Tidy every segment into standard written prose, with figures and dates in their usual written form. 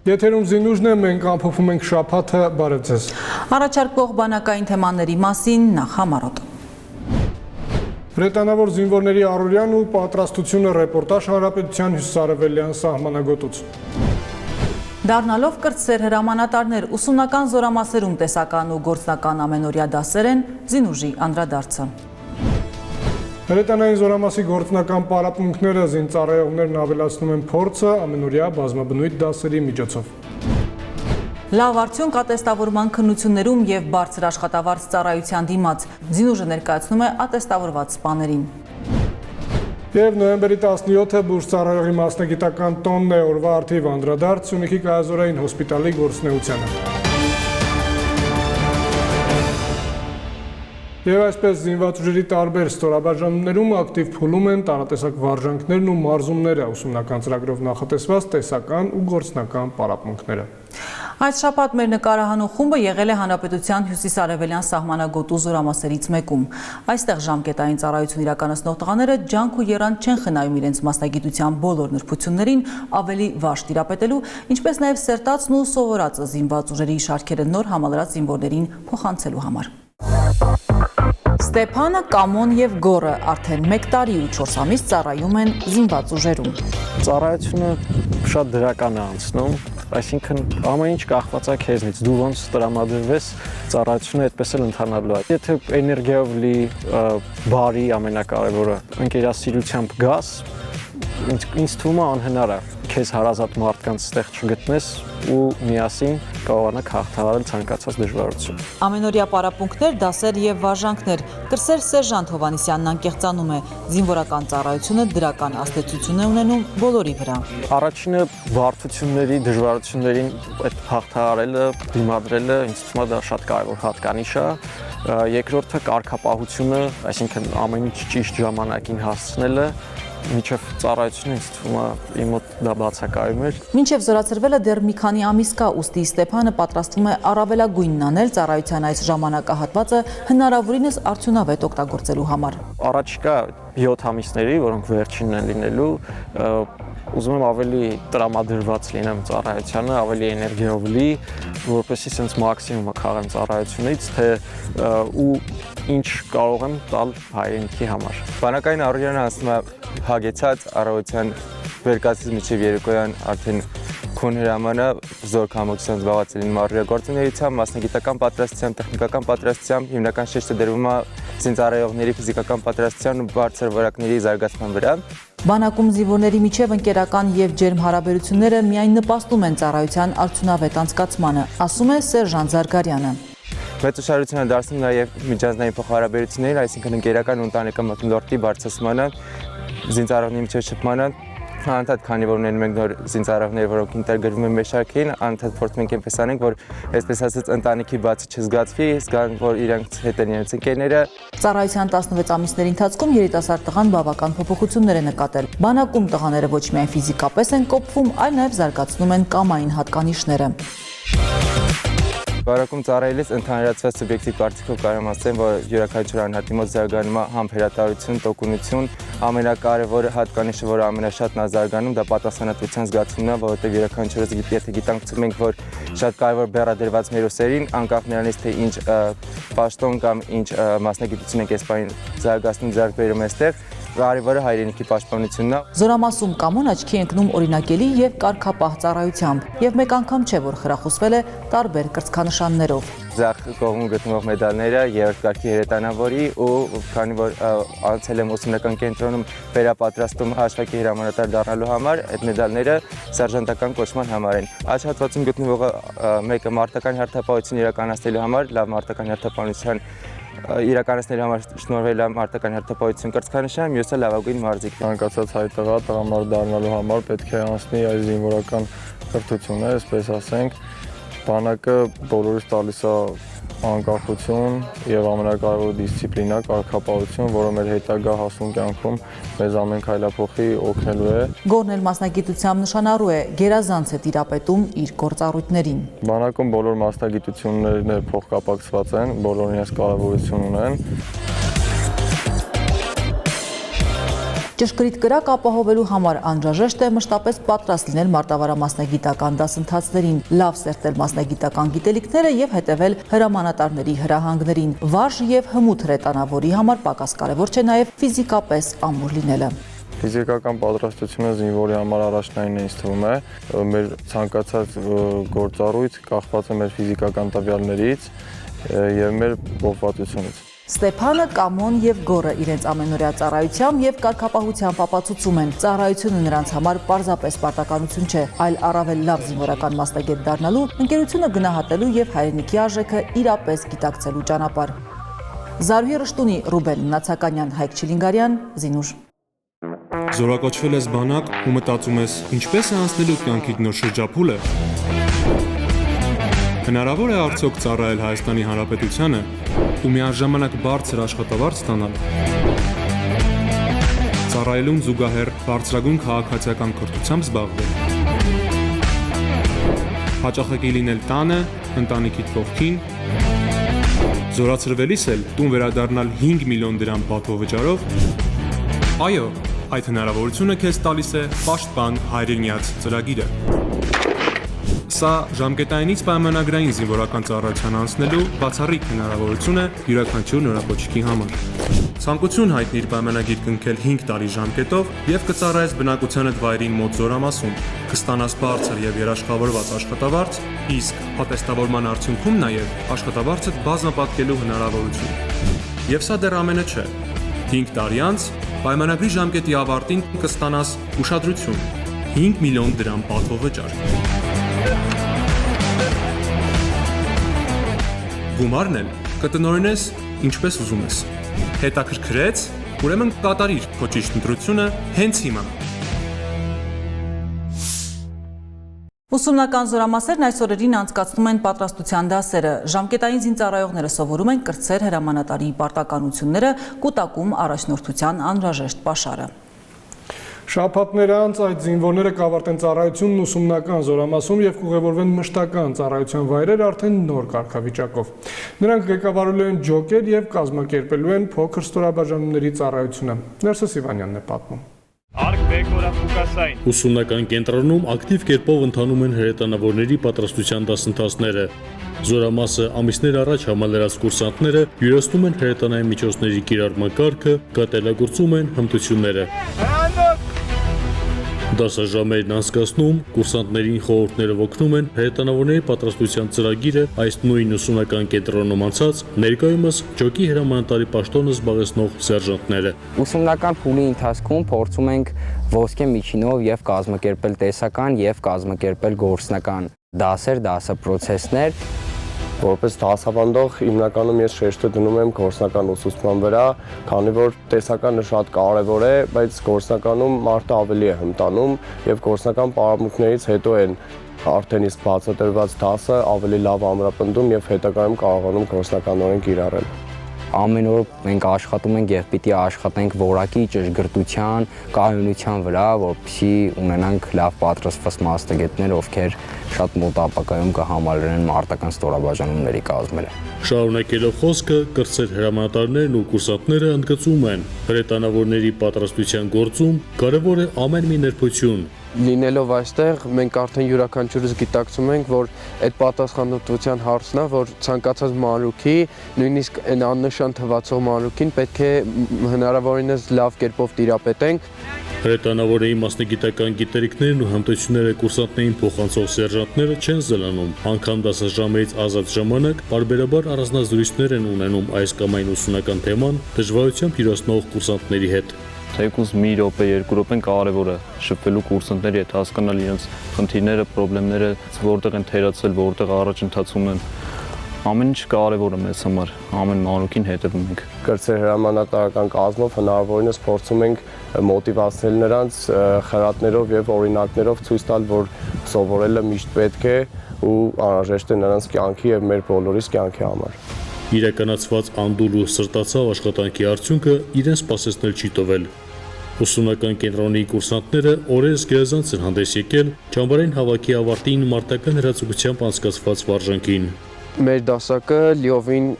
Եթերում զինուժն է, մենք ամփոփում ենք շաբաթը, բարև ձեզ։ Առաջարկվող բանակային թեմաների մասին նախ համառոտ։ Բրետանավոր զինվորների առօրյան ու պատրաստությունը ռեպորտաժ Հանրապետության հյուսիսարևելյան սահմանագոտուց։ Դառնալով կրտսեր հրամանատարներ ուսումնական զորամասերում տեսական ու գործնական ամենօրյա դասեր են զինուժի անդրադարձը։ Հրետանային զորամասի գործնական պարապմունքները զինծառայողներն ավելացնում են փորձը ամենօրյա բազմաբնույթ դասերի միջոցով։ Լավ արդյունք ատեստավորման քննություններում եւ բարձր աշխատավարձ ծառայության դիմաց զինուժը ներկայացնում է ատեստավորված սպաներին։ Եվ նոյեմբերի 17-ը բուժծառայողի մասնագիտական տոնն է, օրվա արդիվ անդրադարձ Սյունիքի կայազորային հոսպիտալի գործունեությանը։ Եվ այսպես զինված ուժերի տարբեր ստորաբաժանումներում ակտիվ փուլում են տարատեսակ վարժանքներն ու մարզումները, ուսումնական ծրագրով նախատեսված տեսական ու գործնական պարապմունքները։ Այս շաբաթ մեր նկարահանող խումբը եղել է Հանրապետության հյուսիսարևելյան սահմանագոտու զորամասերից մեկում։ Այստեղ ժամկետային ծառայություն իրականացնող տղաները ջանք ու եռանդ չեն խնայում իրենց մասնագիտության բոլոր նրբություններին ավելի վարժ տիրապետելու, ինչպես նաև սերտածն ու սովորածը զինված ուժերի շարքերը նոր համալրած զինվորներին փոխանցելու համար։ Ստեփանը, Կամոն եւ Գորը արդեն 1 տարի ու 4 ամիս ծառայում են զինված ուժերում։ Ծառայությունը շատ դրական է անցնում, այսինքն ամեն ինչ կախված է քեզնից, դու ոնց տրամադրվես, ծառայությունը այդպես էլ ընթանալու է։ Եթե էներգիայով լի, բարի ամենակարևորը, ընկերասիրությամբ գաս, ինձ թվում է անհնար է քեզ հարազատ մարդկանց ստեղ չգտնես ու միասին կարողանաք հաղթահարել ցանկացած դժվարություն։ Ամենօրյա պարապմունքներ, դասեր եւ վարժանքներ։ Կրսեր Սերժանտ Հովհաննիսյանն անկեղծանում է։ Զինվորական ծառայությունը դրական ազդեցություն է ունենում բոլորի վրա։ Առաջինը բարդությունների, դժվարություններին այդ հաղթահարելը, դիմադրելը, ինձ թվում է դա շատ կարևոր հատկանիշ է։ Երկրորդը կարգապահությունը, այսինքն ամեն ինչ ճիշտ ժամանակին հասցնելը, մինչև ծառայությունը ինձ թվում է իմ մոտ դա բացակայում էր։ Մինչև զորացրվելը դեռ մի քանի ամիս կա, ուստի Ստեփանը պատրաստվում է առավելագույնն անել ծառայության այս ժամանակահատվածը հնարավորինս արդյունավետ օգտագործելու համար։ Առաջիկա 7 ամիսների, որոնք վերջինն են լինելու, ուզում եմ ավելի տրամադրված լինեմ ծառայությանը, ավելի էներգիայով լի, որպեսզի sense մաքսիմումը քաղեմ ծառայությունից, թե ու ինչ կարող եմ տալ հայրենիքի համար։ Բանակային առօրյանը անցնում է հագեցած առավոտյան վերկացից մինչև երեկոյան արդեն քուն հրամանը զոր քամոքսան զբաղված լինում առօրյա գործունեությամբ, մասնագիտական պատրաստությամբ, տեխնիկական պատրաստությամբ, հիմնական շեշտը դրվում է զինծառայողների ֆիզիկական պատրաստության ու բարձր որակների զարգացման վրա։ Բանակում զինվորների միջև ընկերական եւ ջերմ հարաբերությունները միայն նպաստում են ծառայության արդյունավետ անցկացմանը, ասում է Սերժանտ Զարգարյանը։ Մեծ ուշադրություն է դարձնում նաև միջանձնային փոխհարաբերություններին, այսինքն ընկերական ու ընտանեկան մթնոլորտի բարձրացմանը, զինծառայողների միջև շփմանը, անընդհատ քանի որ ունենում ենք նոր զինծառայողներ, որոնք ինտեգրվում են մեր շարքին, անընդհատ փորձում ենք այնպես անենք, որ այսպես ասած ընտանիքի բացը չզգացվի, զգան, որ իրենք հետ են իրենց ընկերները։ Ծառայության 16 ամիսների ընթացքում երիտասարդ տղան բավական փոփոխություններ է նկատել։ Բանակում տղաները ոչ միայն ֆիզիկապես են կոփվում, այլ նաև զարգացնում են կամային հատկանիշները։ Բանակում ծառայելիս ընդհանրացված սուբյեկտիվ կարծիքով կարող եմ ասել, որ յուրաքանչյուր անհատի մոտ զարգանում է համբերատարություն, տոկունություն, ամենակարևոր հատկանիշը, որը ամենաշատն է զարգանում, դա պատասխանատվության զգացումն է, որովհետև յուրաքանչյուրս եթե գիտակցում ենք, որ շատ կարևոր բեռադրված մեր ուսերին, անկախ նրանից թե ինչ պաշտոն կամ ինչ մասնագիտություն ենք այս բանին զարգացնում, ձեռք բերում այստեղ, կարևորը հայրենիքի պաշտպանությունն է։ Զորամասում Կամոն աչքի է ընկնում օրինակելի եւ կարգապահ ծառայությամբ, եւ մեկ անգամ չէ, որ խրախուսվել է տարբեր կրծքանշաններով։ Ձախ կողմում գտնվող մեդալները երրորդ կարգի հրետանավորի ու քանի որ անցել եմ ուսումնական կենտրոնում վերապատրաստում հաշվարկի հրամանատար դառնալու համար, այդ մեդալները սերժանտական կոչման համար են։ Աջ հատվածում գտնվող մեկը մարտական հերթապահություն իրականացնելու համար, լավ մարտական հերթապահության իրականացնելու համար շնորհվել է մարտական հերթապահություն կրծքանշան, մյուսը լավագույն մարզիկ։ Ցանկացած հայ տղա տղամարդ դառնալու համար պետք է անցնի այս զինվորական կրթությունը, այսպես ասենք, բանակը բոլորիս տալիս է անկախություն եւ ամենակարևորը դիսցիպլինա, կարգապահություն, որը մեր հետագա հասուն կյանքում մեզ ամեն քայլափոխի օգնելու է։ Գորն էլ մասնագիտությամբ նշանառու է, գերազանց է տիրապետում իր գործառույթներին։ Բանակում բոլոր մասնագիտություններն փոխկապակցված են, բոլորն իրենց կարևորություն ունեն։ Ճշգրիտ կրակ ապահովելու համար անհրաժեշտ է մշտապես պատրաստ լինել մարտավարամասնագիտական դասընթացներին, լավ սերտել մասնագիտական գիտելիքները եւ հետեւել հրամանատարների հրահանգներին։ Վարժ եւ հմուտ հրետանավորի համար պակաս կարեւոր չէ նաեւ ֆիզիկապես ամուր լինելը։ Ֆիզիկական պատրաստությունը զինվորի համար առաջնային է, ինձ թվում է, մեր ցանկացած գործառույթ կախված է մեր ֆիզիկական տվյալներից եւ մեր փոխվածությունից։ Ստեփանը, Կամոն եւ Գորը իրենց ամենօրյա ծառայությամբ եւ կարգապահությամբ ապացուցում են, ծառայությունը նրանց համար պարզապես պարտականություն չէ, այլ առավել լավ զինվորական մասնագետ դառնալու, ընկերությունը գնահատելու եւ հայրենիքի արժեքը իրապես գիտակցելու ճանապարհ։ Զարուհի Ռշտունի, Ռուբեն Նացականյան, Հայկ Չիլինգարյան, Զինուշ։ Զորակոչվել ես բանակ ու մտածում ես, ինչպես է անցնելու կյանքիդ նոր շրջափուլը։ Հնարավոր է արդյոք ծառայել Հայաստանի Հանրապետությանը ու միաժամանակ բարձր աշխատավարձ ստանալ։ Ծառայելուն զուգահեռ բարձրագույն քաղաքացիական կրթությամբ զբաղվել։ Հաճախակի լինել տանը, ընտանիքիդ կողքին։ Զորացրվելիս էլ տուն վերադառնալ 5 միլիոն դրամ պատվովճարով։ Այո, այդ հնարավորությունը քեզ տալիս է Պաշտպան հայրենիաց ծրագիրը։ Սա ժամկետայինից պայմանագրային զինվորական ծառայության անցնելու բացառիկ հնարավորություն է յուրաքանչյուր նորակոչիկի համար։ Ցանկություն հայտնիր պայմանագիր կնքել 5 տարի ժամկետով եւ կծառայես բնակությանդ վայրին մոտ զորամասում, կստանաս բարձր եւ երաշխավորված աշխատավարձ, իսկ պատեստավորման արդյունքում նաեւ աշխատավարձդ բազմապատկելու հնարավորություն։ Եվ սա դեռ ամենը չէ։ 5 տարի անց պայմանագրի ժամկետի ավարտին կստանաս ուշադրություն 5 միլիոն դրամ պատվովճար։ Գումարն էլ կտնօրինես ինչպես ուզում ես։ Հետաքրքրեց, ուրեմն կատարիր քո ճիշտ ընտրությունը հենց հիմա։ Ուսումնական զորամասերն այս օրերին անցկացնում են պատրաստության դասերը։ Ժամկետային զինծառայողները սովորում են կրտսեր հրամանատարի պարտականությունները, կուտակում առաջնորդության անհրաժեշտ պաշարը։ Շաբաթներ անց այդ զինվորները կավարտեն ծառայությունն ուսումնական զորամասում եւ կուղևորվեն մշտական ծառայության վայրեր արդեն նոր կարգավիճակով։ Նրանք ղեկավարելու են ջոկեր եւ կազմակերպելու են փոքր ստորաբաժանումների ծառայությունը։ Ներսես Իվանյանն է պատմում։ Ուսումնական կենտրոնում ակտիվ կերպով ընթանում են հրետանավորների պատրաստության դասընթացները։ Զորամասը ամիսներ առաջ համալրած կուրսանտները յուրացնում են հրետանային միջոցների կիրառման կարգը, կատարելագործում են հմտությունները։ Դասաժամերն անցկացնում, կուրսանտներին խորհուրդները օգնում են հրետանավորների պատրաստության ծրագիրը այս նույն ուսումնական կենտրոնում անցած, ներկայումս ջոկի հրամանատարի պաշտոնը զբաղեցնող սերժանտները։ Ուսումնական փուլի ընթացքում փորձում ենք ոսկե միջինով եւ կազմակերպել տեսական եւ կազմակերպել գործնական դասեր, դասապրոցեսներ։ Որպես դասավանդող հիմնականում ես շեշտը դնում եմ գործնական ուսուցման վրա, քանի որ տեսականը շատ կարևոր է, բայց գործնականում մարդը ավելի է հմտանում եւ գործնական պարապմունքներից հետո են արդեն իսկ բացատրված դասը ավելի լավ ամրապնդում եւ հետագայում կարողանում գործնականորեն կիրառել։ Ամեն օր մենք աշխատում ենք եւ պիտի աշխատենք որակի ճշգրտության, կայունության վրա, որպեսզի ունենանք լավ պատրաստված մասնագետներ, ովքեր շատ մոտ ապագայում կհամալրեն մարտական ստորաբաժանումների կազմերը։ Շարունակելով խոսքը, կրտսեր հրամանատարներն ու կուրսանտները ընդգծում են, հրետանավորների պատրաստության գործում կարևոր է ամեն մի ներբություն։ Լինելով այստեղ, մենք արդեն յուրաքանչյուրս գիտակցում ենք, որ այդ պատասխանատվության հարցն է, որ ցանկացած մանրուքի, նույնիսկ այն աննշան թվացող մանրուքին պետք է հնարավորինս լավ կերպով տիրապետենք։ Հրետանավորների մասնագիտական գիտելիքներն ու հմտությունները կուրսանտներին փոխանցող սերժանտները չեն զլանում, անգամ դասաժամերից ազատ ժամանակ պարբերաբար առանձնազրույցներ են ունենում այս կամ այն ուսումնական թեման դժվարությամբ հյուրացնող կուրսանտների հետ։ Թեկուզ մի րոպե, երկու րոպեն կարևոր է շփվելու կուրսանտների հետ, հասկանալ իրենց խնդիրները, խնդիրները, որտեղ են թերացել, որտեղ առաջընթացում են։ Ամեն ինչ կարևոր է մեզ համար, ամեն մանրուքին հետևում ենք։ Կրտսեր հրամանատարական կազմով հնարավորինս փորձում ենք մոտիվացնել նրանց խրատներով եւ օրինակներով ցույց տալ, որ սովորելը միշտ պետք է ու անհրաժեշտ է նրանց կյանքի եւ մեր բոլորիս կյանքի համար։ Իրականացված անդուր ու սրտացավ աշխատանքի արդյունքը իրեն սպասեցնել չի տվել։ Ուսումնական կենտրոնի կուրսանտները օրերս գերազանց են հանդես եկել ճամբարային հավաքի ավարտին մարտական հրացակցությամբ անցկացված վարժանքին։ Մեր դասակը լիովին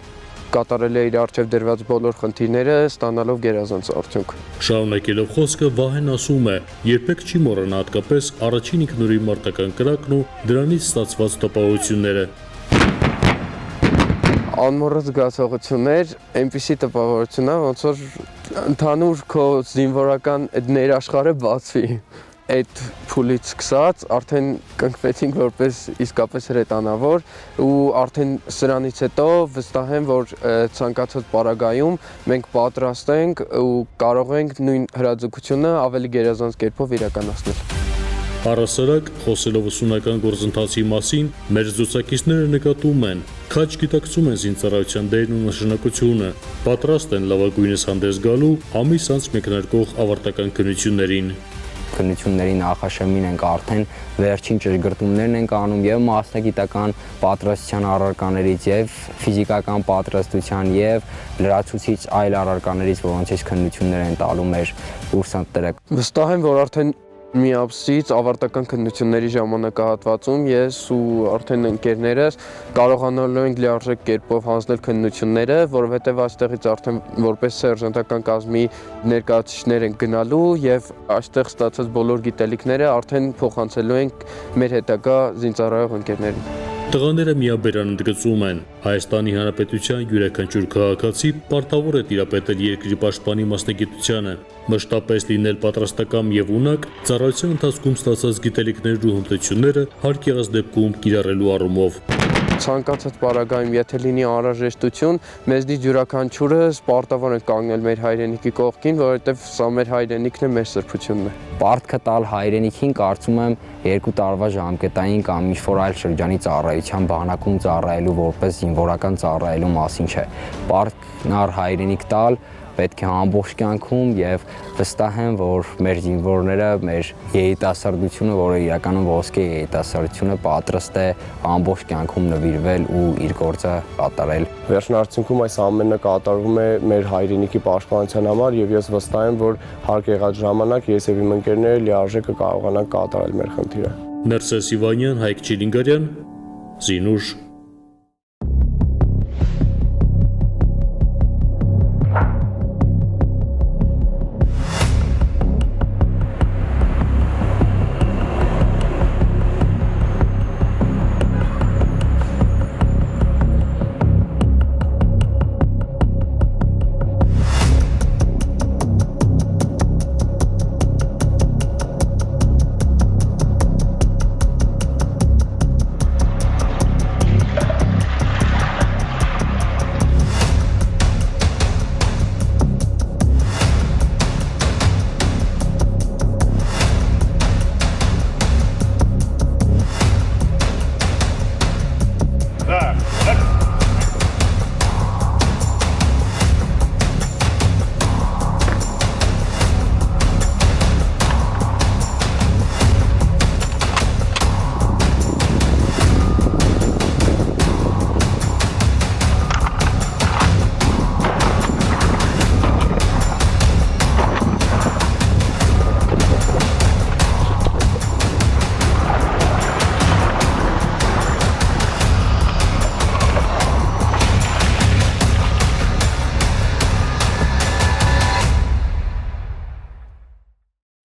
կատարել է իր առջև դրված բոլոր խնդիրները, ստանալով գերազանց արդյունք։ Շարունակելով խոսքը Վահեն ասում է, երբեք չի մոռանա հատկապես առաջին ինքնուրույն մարտական կրակն ու դրանից ստացված տպավորությունները։ Անմոռաց զգացողություններ, այնպիսի տպավորություն է, ոնց որ ընդհանուր քո զինվորական ներաշխարհը բացվի։ Այդ փուլից սկսած արդեն կնքվեցինք որպես իսկապես հրետանավոր ու արդեն սրանից հետո վստահ եմ, որ ցանկացած պարագայում մենք պատրաստ ենք ու կարող ենք նույն հրաձգությունը ավելի գերազանց կերպով իրականացնել։ Առասարակ, խոսելով ուսումնական գործընթացի մասին, մեր զրուցակիցները նկատում են, քաջ գիտակցում են զինծառայության դերն ու նշանակությունը, պատրաստ են լավագույնս հանդես գալու ամիս անց մեկնարկող ավարտական քննություններին։ Քննությունների նախաշեմին ենք արդեն վերջին ճշգրտումներն ենք անում եւ մասնագիտական պատրաստության առարկաներից եւ ֆիզիկական պատրաստության եւ լրացուցիչ այլ առարկաներից, որոնցից քննություններ են տալու մեր կուրսանտները։ Վստահ եմ, որ արդեն մի ամսից ավարտական քննությունների ժամանակահատվածում ես ու արդեն ընկերներս կարողանալու ենք լիարժեք կերպով հանձնել քննությունները, որովհետև այստեղից արդեն որպես սերժանտական կազմի ներկայացուցիչներ ենք գնալու եւ այստեղ ստացած բոլոր գիտելիքները արդեն փոխանցելու ենք մեր հետագա զինծառայող ընկերներին։ Տղաները միաբերան ընդգծում են, Հայաստանի Հանրապետության յուրաքանչյուր քաղաքացի պարտավոր է տիրապետել երկրի պաշտպանի մասնագիտությանը, մշտապես լինել պատրաստակամ եւ ունակ, ծառայության ընթացքում ստացած գիտելիքներն ու հմտությունները հարկ եղած դեպքում կիրառելու առումով։ Ցանկացած պարագայում, եթե լինի անհրաժեշտություն, մեզնից յուրաքանչյուրս պարտավոր ենք կանգնել մեր հայրենիքի կողքին, որովհետև սա մեր հայրենիքն է, մեր սրբությունն է։ Պարտքը տալ հայրենիքին կարծում եմ 2 տարվա ժամկետային կամ ինչ-որ այլ շրջանի ծառայության բանակում ծառայելու որպես զինվորական ծառայելու մասին չէ։ Պարտքն առ հայրենիք տալ պետք է ամբողջ կյանքում եւ վստահ եմ, որ մեր զինվորները, մեր երիտասարդությունը, որը իրականում ոսկե երիտասարդությունը պատրաստ է ամբողջ կյանքում նվիրվել ու իր գործը կատարել։ Վերջնարդյունքում այս ամենը կատարվում է մեր հայրենիքի պաշտպանության համար եւ ես վստահ եմ, որ հարկ եղած ժամանակ ես եւ իմ ընկերները լիարժեք կկարողանանք կատարել մեր խնդիրը։ Ներսես Իվանյան, Հայկ Չիլինգարյան, Զինուշ։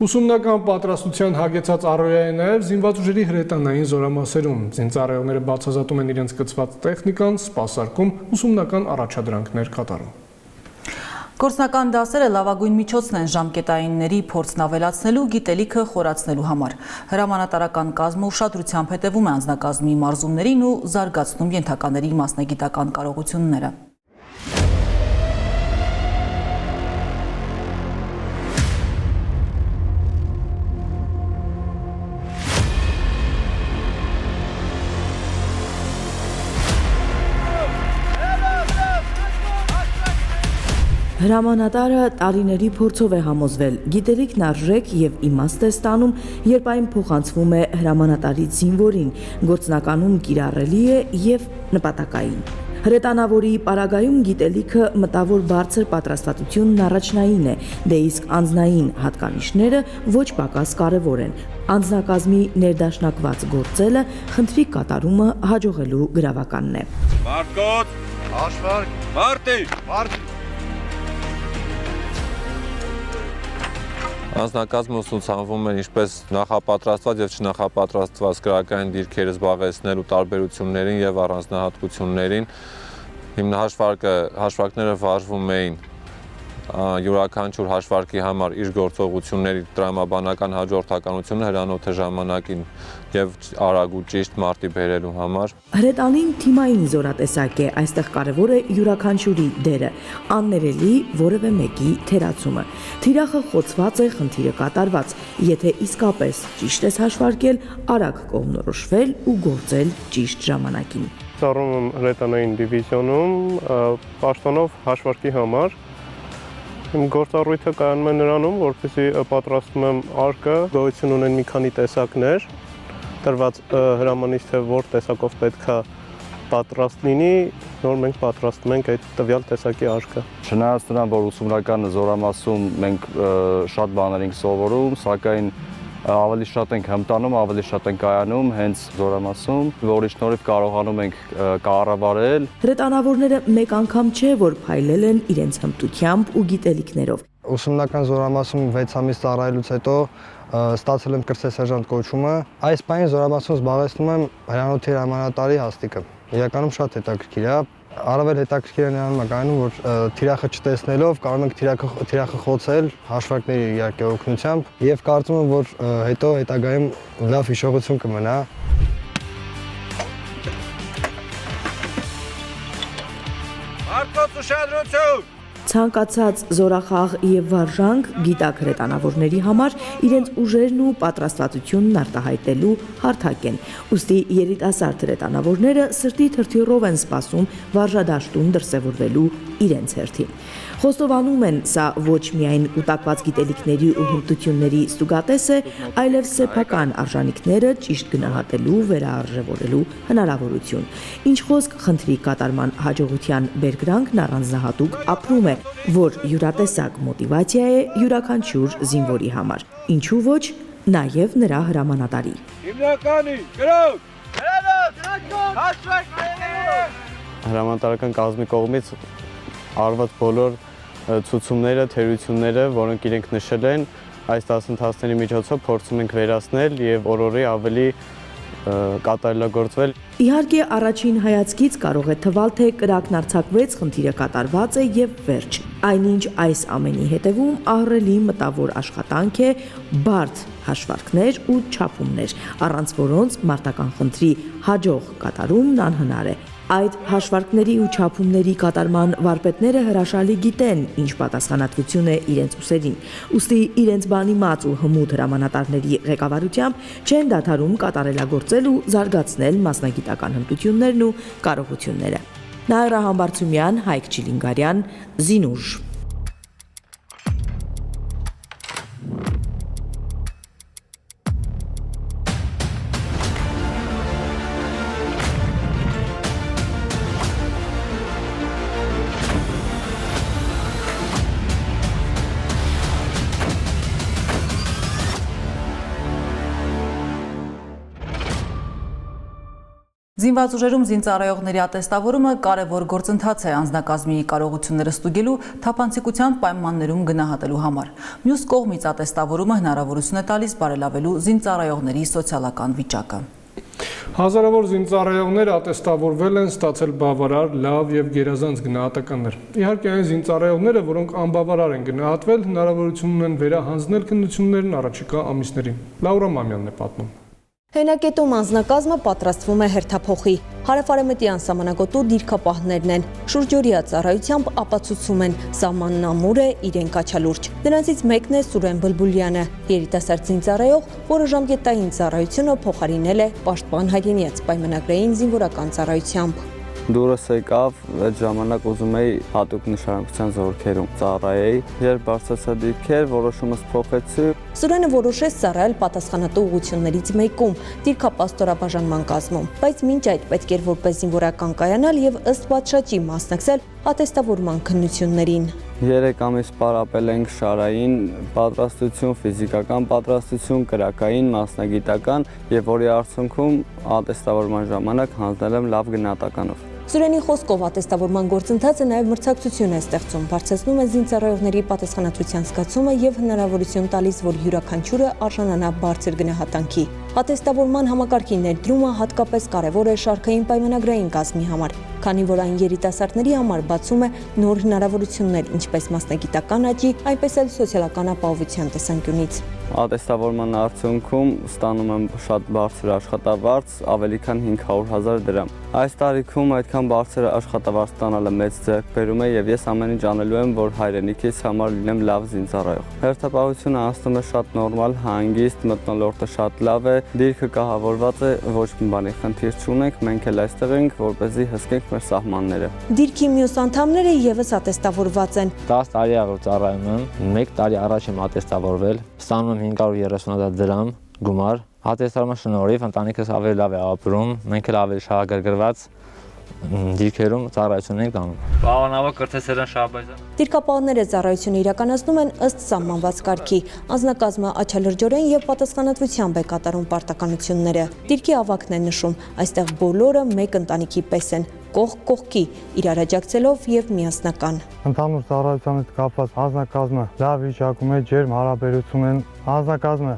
Ուսումնական պատրաստության հագեցած առօրյա է նաև զինված ուժերի հրետանային զորամասերում։ Զինծառայողները բացահայտում են իրենց կցված տեխնիկան, սպասարկում, ուսումնական առաջադրանքներ կատարում։ Գործնական դասերը լավագույն միջոցն են ժամկետայինների փորձն ավելացնելու, գիտելիքը խորացնելու համար։ Հրամանատարական կազմը ուշադրությամբ հետևում է անձնակազմի մարզումներին ու զարգացնում ենթակաների մասնագիտական կարողությունները։ Հրամանատարը տարիների փորձով է համոզվել, գիտելիքն արժեք եւ իմաստ է ստանում, երբ այն փոխանցվում է հրամանատարից զինվորին, գործնականում կիրառելի է եւ նպատակային։ Հրետանավորի պարագայում գիտելիքը մտավոր բարձր պատրաստվածությունն առաջնային է, դե իսկ անձնային հատկանիշները ոչ պակաս կարևոր են։ Անձնակազմի ներդաշնակված գործելը խնդրի կատարումը հաջողելու գրավականն է։ Բարգոտ Հաշվարկ։ Մարտի։ Մարտի։ Անձնակազմը ուսուցանվում է ինչպես նախապատրաստված եւ չնախապատրաստված գրական դիրքերը զբաղեցնելու տարբերություններին եւ առանձնահատկություններին։ Հաշվարկները վարժվում էին յուրաքանչյուր հաշվարկի համար իր գործողությունների տրամաբանական հաջորդականությունը հրանոթի ժամանակին եւ արագ ու ճիշտ մարտի բերելու համար։ Հրետանին թիմային զորատեսակ է, այստեղ կարևոր է յուրաքանչյուրի դերը, աններելի որևէ մեկի թերացումը։ Թիրախը խոցված է, խնդիրը կատարված, եթե իսկապես ճիշտ ես հաշվարկել, արագ կողմնորոշվել ու գործել ճիշտ ժամանակին։ Ծառայում եմ հրետանային դիվիզիոնում, պաշտոնով հաշվարկի համար։ Իմ գործառույթը կայանում է նրանում, որպեսզի պատրաստում եմ արկը, գոյություն ունեն մի քանի տեսակներ, տրված հրամանից թե որ տեսակով պետք է պատրաստ լինի, նոր մենք պատրաստում ենք այդ տվյալ տեսակի արկը։ Չնայած նրան, որ ուսումնական զորամասում մենք շատ բաներ ենք սովորում, սակայն ավելի շատ ենք հմտանում, ավելի շատ ենք կայանում հենց զորամասում, որի շնորհիվ կարողանում ենք կառավարել։ Հրետանավորները մեկ անգամ չէ, որ փայլել են իրենց հմտությամբ ու գիտելիքներով։ Ուսումնական զորամասում 6 ամիս ծառայելուց հետո ստացել եմ կրտսերժանտ կոչումը։ Այս պահին զորամասում զբաղեցնում եմ հրանոթի հրամանատարի հաստիկը։ Իրականում շատ հետաքրքիր է։ Առավել հետաքրքիր է նրան կայանում, որ թիրախը չտեսնելով կարող ենք թիրախը խոցել հաշվարկների իհարկե օգնությամբ եւ կարծում եմ, որ հետո հետագայում լավ հիշողություն կմնա։ Արտոց ուշադրություն։ Ցանկացած զորախաղ եւ վարժանք գիտակ հրետանավորների համար իրենց ուժերն ու պատրաստվածությունն արտահայտելու հարթակ են։ Ուստի երիտասարդ հրետանավորները սրտի թրթիռով են սպասում վարժադաշտում դրսևորվելու իրենց հերթին։ Խոստովանում են, սա ոչ միայն կուտակված գիտելիքների ու հմտությունների ստուգատես է, այլև սեփական արժանինքները ճիշտ գնահատելու, վերարժևորելու հնարավորություն։ Ինչ խոսք խնդրի կատարման հաջողության բերկրանքն առանձնահատուկ ապրում է, որ յուրատեսակ մոտիվացիա է յուրաքանչյուր զինվորի համար։ Ինչու ոչ, նաև նրա հրամանատարի։ Հիմնականի, գրոց, Հրամանատարական կազմի կողմից արված բոլոր ցուցումները, թերությունները, որոնք իրենք նշել են, այս դասընթացների միջոցով փորձում ենք վերացնել եւ օրորի ավելի կատարելագործվել։ Իհարկե, առաջին հայացքից կարող է թվալ, թե կրակն արձակվեց, խնդիրը կատարված է եւ վերջ։ Այնինչ այս ամենի հետևում ահռելի մտավոր աշխատանք է, բարդ հաշվարկներ ու չափումներ, առանց որոնց մարտական խնդրի հաջող կատարումն անհնար է։ Այդ հաշվարկների ու չափումների կատարման վարպետները հրաշալի գիտեն, ինչ պատասխանատվություն է իրենց ուսերին։ Ուստի իրենց բանիմաց ու հմուտ հրամանատարների ղեկավարությամբ չեն դադարում կատարելագործել ու զարգացնել մասնագիտական հմտություններն ու կարողությունները։ Նաիրա Համբարձումյան, Հայկ Չիլինգարյան, Զինուժ։ Զինված ուժերում զինծառայողների ատեստավորումը կարևոր գործընթաց է անձնակազմի կարողությունները ստուգելու, թափանցիկության պայմաններում գնահատելու համար։ Մյուս կողմից ատեստավորումը հնարավորություն է տալիս բարելավելու զինծառայողների սոցիալական վիճակը։ Հազարավոր զինծառայողներ ատեստավորվել են, ստացել բավարար, լավ եւ գերազանց գնահատականներ։ Իհարկե այն զինծառայողները, որոնք անբավարար են գնահատվել, հնարավորություն ունեն վերահանձնել քննություններն առաջիկա ամիսներին։ Լաուրա Մամյանն է պատմում։ Հենակետում անձնակազմը պատրաստվում է հերթափոխի։ Հարավարեմտյան սահմանագոտու դիրքապահներն են։ Շուրջօրյա ծառայությամբ ապացուցում են, սահմանն ամուր է, իրենք աչալուրջ։ Նրանցից մեկն է Սուրեն Բլբուլյանը, երիտասարդ զինծառայող, որը ժամկետային ծառայությունը փոխարինել է պաշտպան հայրենիաց պայմանագրային զինվորական ծառայությամբ։ Դուրս եկավ, այդ ժամանակ ուզում էի հատուկ նշանակության զորքերում ծառայեի, երբ բարձրացա դիրքեր, որոշումս փոխեցի։ Սուրենը որոշեց ծառայել պատասխանատու ուղղություններից մեկում, դիրքապաստորաբաժանման կազմում, բայց մինչ այդ պետք էր որպես զինվորական կայանալ եւ ըստ պատշաճի մասնակցել ատեստավորման քննություններին։ 3 ամիս պարապել ենք շարային պատրաստություն, ֆիզիկական պատրաստություն, կրակային, մասնագիտական եւ որի արդյունքում ատեստավորման ժամանակ հանձնել եմ լավ գնահատականով։ Սուրենի խոսքով ատեստավորման գործընթացը նաև մրցակցություն է ստեղծում, բարձրացնում է զինծառայողների պատասխանատվության զգացումը եւ հնարավորություն տալիս, որ յուրաքանչյուրը արժանանա բարձր գնահատանքի։ Ատեստավորման համակարգի ներդրումը հատկապես կարևոր է շարքային պայմանագրային կազմի համար, քանի որ այն երիտասարդների համար բացում է նոր հնարավորություններ, ինչպես մասնագիտական աճի, այնպես էլ սոցիալական ապահովության տեսանկյունից։ Ատեստավորման արդյունքում ստանում եմ շատ բարձր աշխատավարձ, ավելի քան 500,000 դրամ։ Այս տարիքում այդքան բարձր աշխատավարձ ստանալը մեծ ձեռքբերում է եւ ես ամեն ինչ անելու եմ, որ հայրենիքիս համար լինեմ լավ զինծառայող։ Հերթապահությունը անցնում է շատ նորմալ, հանգիստ, մթնոլորտը շատ լավ է, դիրքը կահավորված է, ոչ մի բանի խնդիր չունենք, մենք էլ այստեղ ենք, որպեսզի հսկենք մեր սահմանները։ Դիրքի մյուս անդամները եւս ատեստավորված են։ 10 տարի է որ ծառայում եմ, 1 տարի առաջ եմ ատեստավորվել, ստանում եմ 530,000 դրամ գումար։ Ատեստավորման շնորհիվ ընտանիքս ավելի լավ է ապրում, մենք էլ ավելի շահագրգռված դիրքերում ծառայություն ենք անում։ Պարոնավոր Կրթեսերյան Շահբազյան։ Դիրքապահները ծառայությունը իրականացնում են ըստ սահմանված կարգի։ Անձնակազմը աչալրջորեն եւ պատասխանատվությամբ է կատարում պարտականությունները։ Դիրքի ավակն է նշում, այստեղ բոլորը մեկ ընտանիքի պես են, կողք կողքի, իրար աջակցելով եւ միասնական։ Ընդհանուր ծառայության հետ կապված անձնակազմը լավ վիճակում է, ջերմ հարաբերություն են։ Անձնակազմը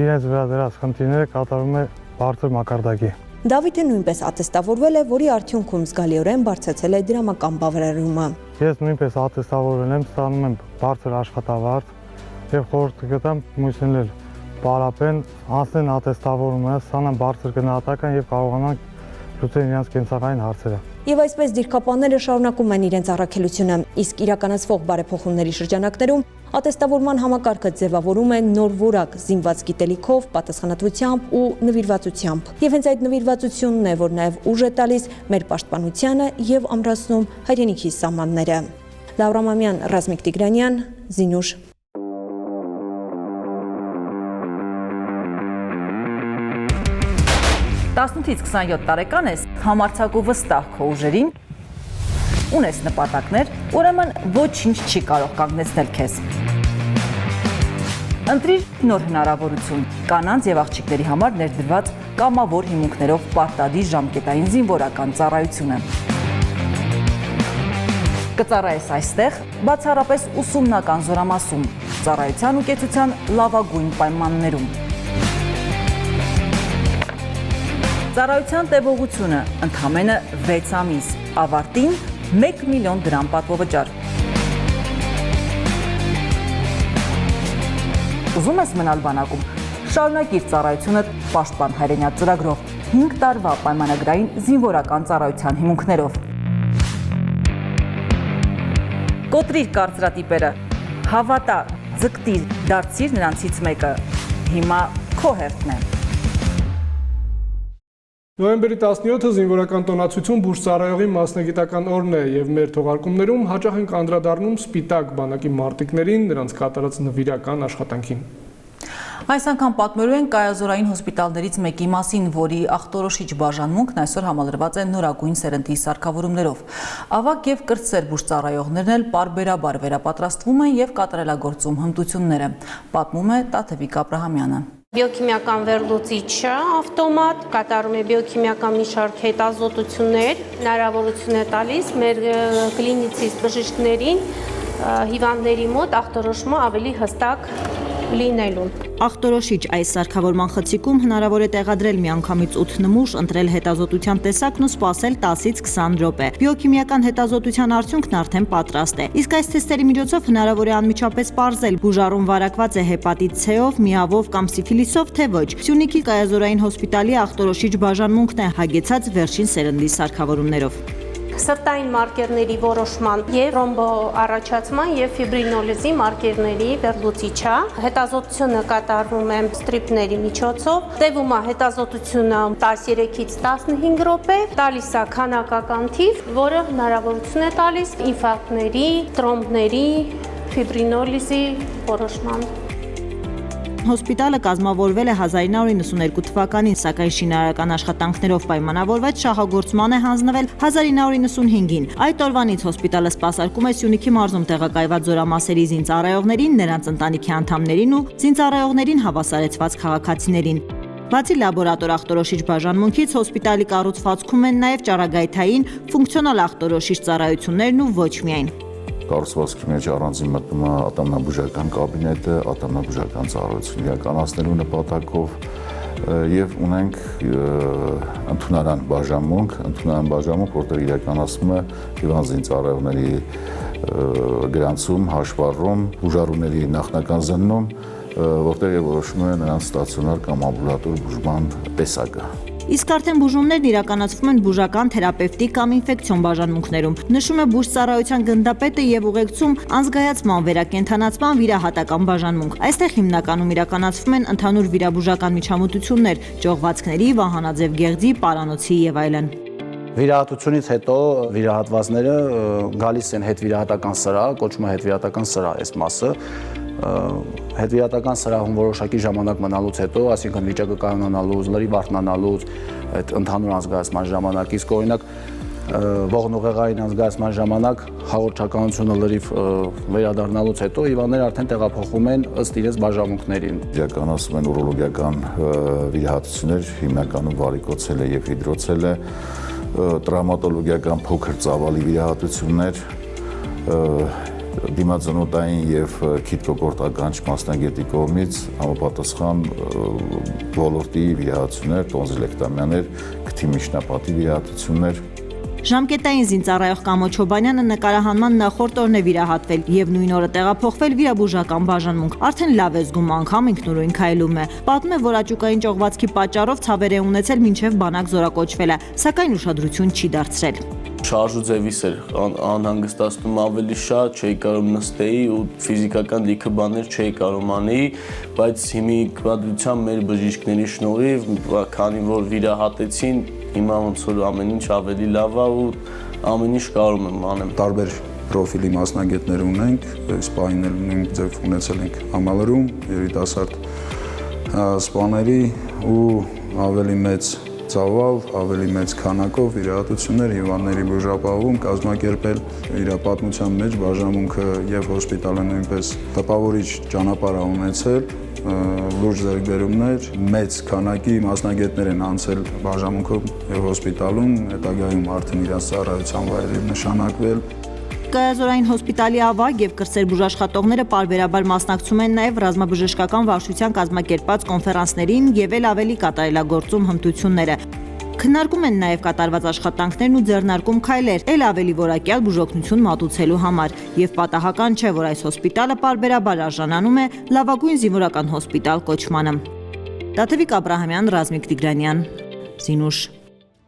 իրենց վրա դրած խնդիրները կատարում է բարձր մակարդակի։ Դավիթը նույնպես ատեստավորվել է, որի արդյունքում զգալիորեն բարձրացել է դրամական բավարարումը։ Ես նույնպես ատեստավորվել եմ, ստանում եմ բարձր աշխատավարձ եւ խորհուրդ կտամ մյուսներին էլ պարապեն, անցնեն ատեստավորումը, ստանան բարձր գնահատական եւ կարողանան լուծել իրենց կենսական հարցերը։ Եվ այսպես դիրքապահները շարունակում են իրենց առաքելությունը, իսկ իրականացվող բարեփոխումների շրջանակներում ատեստավորման համակարգը ձևավորում է նոր որակ զինված գիտելիքով, պատասխանատվությամբ ու նվիրվածությամբ։ Եվ հենց այդ նվիրվածությունն է, որ նաև ուժ է տալիս մեր պաշտպանությանը եւ ամրացնում հայրենիքի սահմանները։ Լավրա Մամյան, Ռազմիկ Տիգրանյան, Զինուշ։ Տասնութից 27 տարեկան ես, համարձակ ու վստահ քո ուժերին, ունես նպատակներ, ուրեմն ոչինչ չի կարող կանգնեցնել քեզ։ Ընտրիր նոր հնարավորություն, կանանց եւ աղջիկների համար ներդրված կամավոր հիմունքներով պարտադիր ժամկետային զինվորական ծառայությունը։ Կծառայես այստեղ բացառապես ուսումնական զորամասում, ծառայության ու կեցության լավագույն պայմաններում։ Ծառայության տևողությունը ընդամենը 6 ամիս, ավարտին 1 միլիոն դրամ պատվովճար։ Ուզում ես մնալ բանակում, շարունակիր ծառայությունդ պաշտպան հայրենիաց ծրագրով 5 տարվա պայմանագրային զինվորական ծառայության հիմունքներով։ Կոտրիր կարծրատիպերը, հավատա, ձգտիր, դարձիր նրանցից մեկը։ Հիմա քո հերթն է։ Նոյեմբերի 17-ը զինվորական տոնացություն բուժծառայողի մասնագիտական օրն է եւ մեր թողարկումներում հաճախ ենք անդրադառնում սպիտակ բանակի մարտիկներին, նրանց կատարած նվիրական աշխատանքին։ Այս անգամ պատմելու են կայազորային հոսպիտալներից մեկի մասին, որի ախտորոշիչ բաժանմունքն այսօր համալրված է նորագույն սերնդի սարքավորումներով։ Ավագ եւ կրտսեր բուժծառայողներն էլ պարբերաբար վերապատրաստվում են եւ կատարելագործում հմտությունները, պատմում է Տաթևիկ Աբրահամյանը։ Բիոքիմիական վերլուծիչը ավտոմատ կատարում է բիոքիմիական մի շարք հետազոտություններ, հնարավորություն է տալիս մեր կլինիցիստ բժիշկներին հիվանդների մոտ ախտորոշումը ավելի հստակ լինելուն։ Ախտորոշիչ այս սարքավորման խցիկում հնարավոր է տեղադրել միանգամից 8 նմուշ, ընտրել հետազոտության տեսակն ու սպասել 10-ից 20 րոպե։ Բիոքիմիական հետազոտության արդյունքն արդեն պատրաստ է։ Իսկ այս թեստերի միջոցով հնարավոր է անմիջապես պարզել բուժառում վարակված է հեպատիտ C-ով, միավով կամ սիֆիլիսով, թե ոչ։ Սյունիքի կայազորային հոսպիտալի ախտորոշիչ բաժանմունքն է հագեցած վերջին սերնդի սարքավորումներով։ Սրտային մարկերների որոշման եւ ռոմբո առաջացման եւ ֆիբրինոլիզի մարկերների վերլուծիչը։ Հետազոտությունը կատարվում է ստրիպների միջոցով։ Տևում է հետազոտությունը 13-ից 15 րոպե, տալիս է քանակական թիվ, որը հնարավորություն է տալիս ինֆարկտների, տրոմբների, ֆիբրինոլիզի որոշման։ Հոսպիտալը կազմավորվել է 1992 թվականին, սակայն շինարարական աշխատանքներով պայմանավորված շահագործման է հանձնվել 1995-ին։ Այդ օրվանից հոսպիտալը սպասարկում է Սյունիքի մարզում տեղակայված զորամասերի զինծառայողներին, նրանց ընտանիքի անդամներին ու զինծառայողներին հավասարեցված քաղաքացիներին։ Բացի լաբորատոր ախտորոշիչ բաժանմունքից, հոսպիտալի կառուցվածքում են նաև ճառագայթային ֆունկցիոնալ ախտորոշիչ ծառայություններն ու ոչ միայն։ Կառուցվածքի մեջ առանձին մտնում է ատամնաբուժական կաբինետը, ատամնաբուժական ծառայություն իրականացնելու նպատակով եւ ունենք ընդունարան բաժանմունք, որտեղ իրականացվում է հիվանդին ծառայողների գրանցում, հաշվառում, բուժառուների նախնական զննում, որտեղ որոշվում է նրանց ստացիոնար կամ ամբուլատոր բուժման տեսակը։ Իսկ արդեն բուժումներն իրականացվում են բուժական, թերապևտիկ կամ ինֆեկցիոն բաժանմունքներում, նշում է բուժծառայության գնդապետը եւ ուղեկցում անզգայացման, վերակենդանացման վիրահատական բաժանմունք։ Այստեղ հիմնականում իրականացվում են ընդհանուր վիրաբուժական միջամտություններ, ճողվածքների, վահանաձև գեղձի, պարանոցի եւ այլն։ Վիրահատությունից հետո վիրահատվածները գալիս են հետվիրահատական սրահ, կոչվում է հետվիրահատական սրահ այս մասը։ Հետվիրահատական սրահում որոշակի ժամանակ մնալուց հետո, այսինքն վիճակը կայունանալուց, լրիվ արթնանալուց, այդ ընդհանուր անզգայացման ժամանակ, իսկ օրինակ ողնուղեղային անզգայացման ժամանակ հաղորդականությունը լրիվ վերադառնալուց հետո հիվանդները արդեն տեղափոխվում են ըստ իրենց բաժանմունքներին։ Իրականացվում են ուրոլոգիական վիրահատություններ, հիմնականում վարիկոցելը եւ հիդրոցելը, տրավմատոլոգիական փոքր ծավալի վիրահատություններ, դիմածնոտային եւ քիթկոկորտականչ մասնագետի կողմից համապատասխան ոլորտի վիրահատություններ, տոնզիլեկտոմիաներ, քթի միջնապատի վիրահատություններ։ Ժամկետային զինծառայող Կամո Չոբանյանը նկարահանման նախորդ օրն է վիրահատվել եւ նույն օրը տեղափոխվել վիրաբուժական բաժանմունք։ Արդեն լավ է զգում, անգամ ինքնուրույն քայլում է։ Պատմում է, որ աճուկային ճողվածքի պատճառով ցավեր է ունեցել մինչեւ բանակ զորակոչվելը, սակայն ուշադրություն չի դարձրել։ Շարժու ձևից էր անհանգստացնում ավելի շատ, չէի կարող նստեի ու ֆիզիկական լիքը բաներ չէի կարող անեի, բայց հիմիկվադրությամբ մեր բժիշկների շնորհիվ, քանի որ վիրահատեցին, հիմա ոնց որ ամեն ինչ ավելի լավ է ու ամեն ինչ կարող եմ անեմ։ Տարբեր պրոֆիլի մասնագետներ ունենք, այս պահին էլ նույն ձև ունեցել ենք համալրում, երիտասարդ սպաների ու ավելի մեծ ծավալ, ավելի մեծ քանակով վիրահատություններ հիվանդների բուժապահովում կազմակերպել իր պատմության մեջ բաժանմունքը եւ հոսպիտալը նույնպես տպավորիչ ճանապարհ է ունեցել, լուրջ ձեռքբերումներ, մեծ քանակի մասնագետներ են անցել բաժանմունքում եւ հոսպիտալում, հետագայում արդեն իրենց ծառայության վայրեր նշանակվել։ Կայազորային հոսպիտալի ավագ եւ կրսեր բուժաշխատողները պարբերաբար մասնակցում են նաեւ ռազմաբժշկական վարչության կազմակերպած կոնֆերանսներին եւ էլ ավելի կատարելագործում հմտությունները։ Քննարկում են նաեւ կատարված աշխատանքներն ու ձեռնարկում քայլեր, ել ավելի որակյալ բուժօգնություն մատուցելու համար եւ պատահական չէ, որ այս հոսպիտալը պարբերաբար արժանանում է լավագույն զինվորական հոսպիտալ կոչմանը։ Տաթևիկ Աբրահամյան, Ռազմիկ Տիգրանյան, Զինուշ։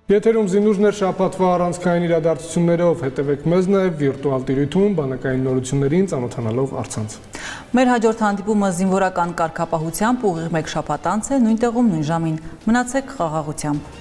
Եթերում Զինուշներ շաբաթվա առանցքային իրադարձություններով, հետևեք մեզ նաև վիրտուալ տիրույթում բանակային նորություններին ծանոթանալով առցանց։ Մեր հաջորդ հանդիպումը զինվորական կարգապահությամբ ուղիղ մեկ շաբաթ անց է, նույն տեղում նույն ժամին։ Մնացեք խաղաղությամբ։